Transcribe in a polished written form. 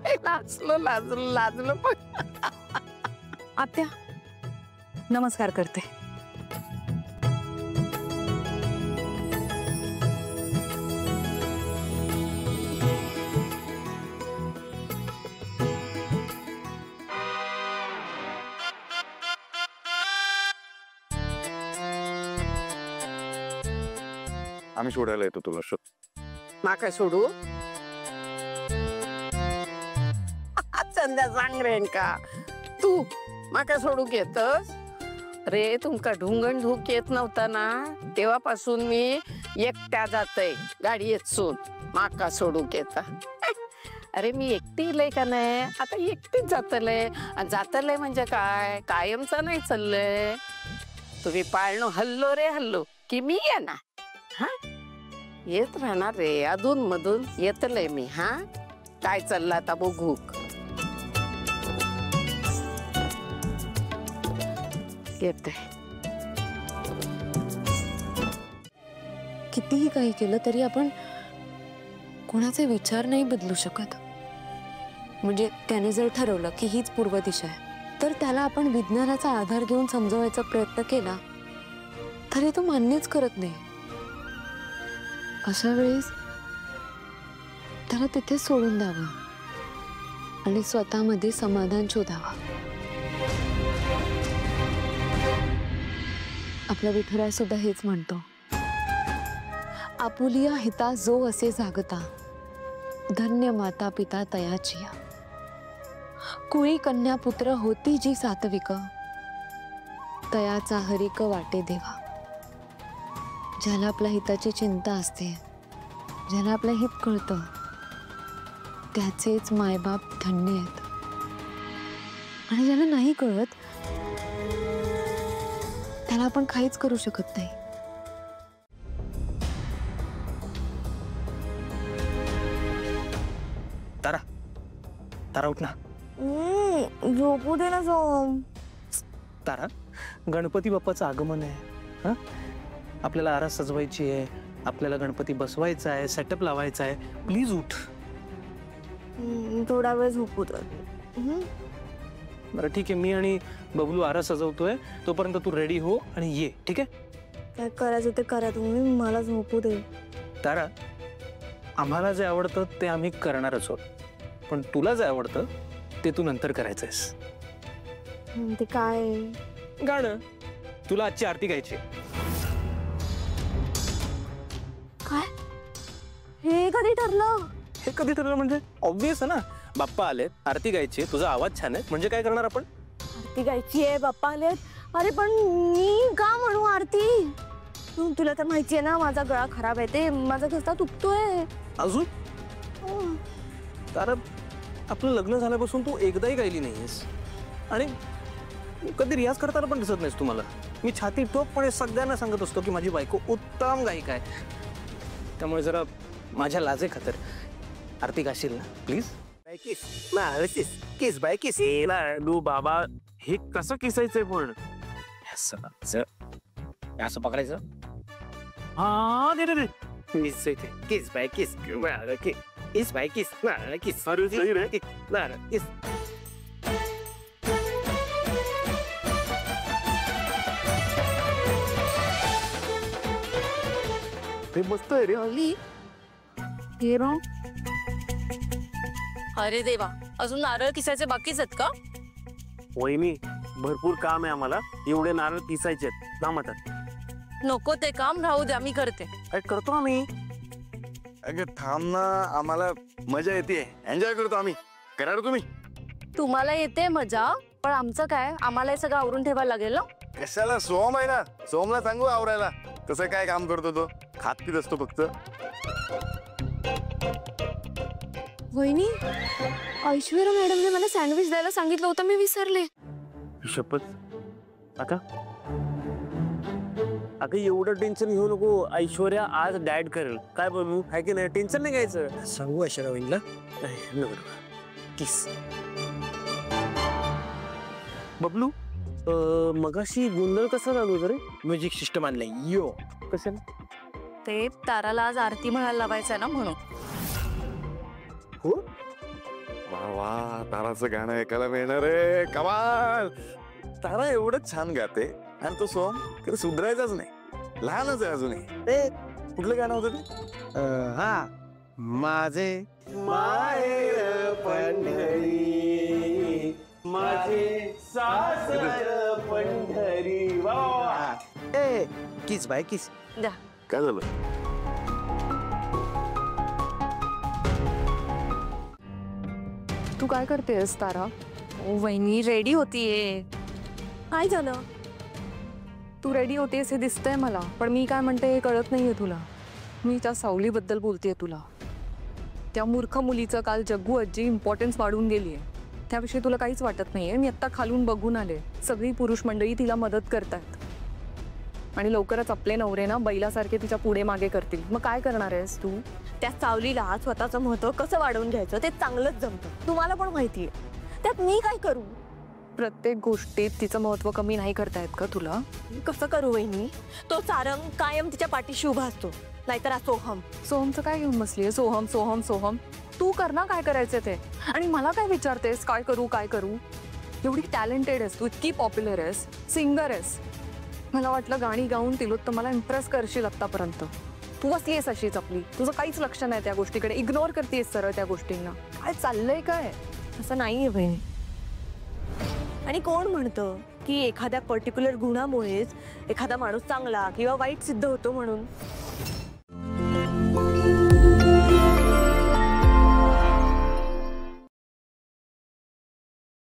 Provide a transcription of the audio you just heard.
लाजलो लाजलो लाजलो पण. आत्या नमस्कार करते. आम्ही सोडायला येतो तुला. माका सोडू चंद्या सांग रेणका तू माका सोडूक येतस रे. तुमका ढुंगण ढूक येत नव्हता ना तेव्हापासून मी एकट्या जातय गाडीत सून माका सोडूक येता. अरे मी एकटी इलय का नाही आता एकटीच जातले म्हणजे काय कायमचं नाही चाललंय. तुम्ही पाळणं हल्लो रे हल्लो की मी येणार. हा येत राहणार रे अधून मधून येतलंय मी. हा काय चाललं आता बघू. येते. कितीही काही केलं तरी आपण कोणाचे विचार नाही बदलू शकत. म्हणजे त्याने जर ठरवलं की हीच पूर्व दिशा आहे तर त्याला आपण विज्ञानाचा आधार घेऊन समजवायचा प्रयत्न केला तरी तो मान्यच करत नाही. अशा वेळेस त्याला तिथे सोडून द्यावं आणि स्वतःमध्ये समाधान शोधावं. आपला विठुराय सुद्धा हेच म्हणतो. आपुलिया हिता जो असे जागता धन्य माता पिता तयाचिया. कुळी कन्या पुत्र होती जी सात्विक तयाचा हरिक वाटे देवा. ज्याला आपल्या हिताची चिंता असते ज्याला आपलं हित कळतं त्याचेच मायबाप धन्य आहेत. आणि ज्याला नाही कळत त्याला आपण काहीच करू शकत नाही. तारा तारा उठ ना. झोपू दे ना सोम. तारा गणपती बाप्पाचं आगमन आहे. हा आपल्याला आरास सजवायची आहे आपल्याला गणपती बसवायचा आहे सेटअप लावायचा आहे. प्लीज उठ. थोडा वेळ झोपू दे. बरं ठीक आहे मी आणि बबलू आरास सजवतोय तोपर्यंत तू रेडी हो आणि ये. ठीक आहे काय करायचं ते करा तुम्ही मला झोपू दे. तारा आम्हाला जे आवडतं ते आम्ही करणारच आहोत पण तुला जे आवडतं ते तू नंतर करायचंयस. ते काय गाणं. तुला आजची आरती गायची. काय हे कधी ठरलं. हे कधी ठरलं म्हणजे ऑब्वियस आहे ना. बाप्पा आले आरती गायची तुझा आवाज छान आहे म्हणजे काय करणार आपण. आरती गायची आहे बाप्पा आलेत. अरे पण मी का म्हणू आरती. तुला तर माहिती आहे ना माझा गळा खराब आहे ते माझा घसा तुटतोय अजून. तारा आपलं लग्न झाल्यापासून तू एकदाही गायली नाहीस आणि कधी रियाज करताना पण दिसत नाहीस तुम्हाला. मी छाती ठोकपणे सगळ्यांना सांगत असतो की माझी बायको उत्तम गायिका आहे. त्यामुळे जरा माझ्या लाजे खातर आरती गाशील ना प्लीज. किस बाय किस लू बाबा हे कसं किसायचंय पण असं पकडायचं. हा दे दे किस बाय किस किस बाय किस किस किस. ते मस्त आहे रे. अली अरे देवा अजून नारळ किसायचे बाकीच आहेत का. वहिनी भरपूर काम आहे आम्हाला. एवढे नारळ किसायचे कामात. नको ते काम राहू द्या मी करते. काय करतो आम्ही. अगं थांब ना आम्हाला मजा येते एन्जॉय करतो आम्ही. करा तुम्ही. तुम्हाला येते मजा पण आमचं काय आम्हाला हे सगळं आवरून ठेवायला लागेल ना. कशाला सोम आहे ना सोमला सांगू आवरायला. तसं काय काम करतो तो खात पीत असतो फक्त. वहिनी ऐश्वर्या मॅडमने मला सँडविच द्यायला सांगितलं होतं मी विसरले. शपथ आता अगं एवढं टेन्शन घेऊ नको. ऐश्वर्या आज डॅड करेल काय बनवू आहे की नाही. टेन्शन नाही घ्यायचं. सांगू ऐश्वर्या वहिनीला. किस बबलू मगाशी गोंधळ कसा झालो तरी. म्युझिक सिस्टम आणलंय यो. कसं ते ताराला आज आरती म्हणायला लावायचंय ना म्हणून. हो वा ताराचं गाणं ऐकायला मिळणार आहे. कमाल. तारा एवढंच छान गाते आणि तो सोम कधी सुधरायचाच नाही. लहानच आहे अजूनही. कुठलं गाणं होतं ते? हा माझे माहेर पंढरी माझे सासर पंढरी. वा वा वा. ए किस बाय किस. द्या. काय झालं? तू काय करतेस तारा? ओ वहिनी रेडी होतीये. काय झालं? तू रेडी होतेस हे दिसतंय मला, पण मी काय म्हणते हे कळत नाहीये तुला. मी त्या सावलीबद्दल बोलतेय तुला. त्या मूर्ख मुलीचं काल जग्गू आजी इम्पॉर्टन्स वाढून गेलीये. त्याविषयी तुला काहीच वाटत नाहीये. मी आत्ता खालून बघून आले, सगळी पुरुष मंडळी तिला मदत करतात आणि लवकरच आपले नवरे ना बैलासारखे तिच्या पुढे मागे करतील. मग काय करणार आहेस तू? त्या सावलीला स्वतःचं महत्व कसं वाढवून घ्यायचं ते चांगलंच जमतं, तुम्हाला पण माहितीये. त्यात मी काय करू? प्रत्येक गोष्टीत तिचं महत्व कमी नाही करता येत का तुला? कसं करू वहिनी? तो सारंग कायम तिच्या पाठीशी उभा असतो, नाहीतर सोहम. सोहमचं काय घेऊन बसलीये? सोहम सोहम सोहम. तू कर ना काय करायचं ते, आणि मला काय विचारतेस काय करू काय करू? एवढी टॅलेंटेड आहेस तू, इतकी पॉप्युलर आहेस, सिंगर आहेस. मला वाटलं गाणी गाऊन तिलोत्तमाला इम्प्रेस करशील आत्तापर्यंत. तू बसलीयस अशीच आपली, तुझं काहीच लक्ष नाही त्या गोष्टीकडे, इग्नोर करतेस सरळ त्या गोष्टींना. काय चाललंय काय? असं नाहीये बहिणी. आणि कोण म्हणतं की एखाद्या पर्टिक्युलर गुणामुळेच एखादा माणूस चांगला किंवा वाईट सिद्ध होतो म्हणून?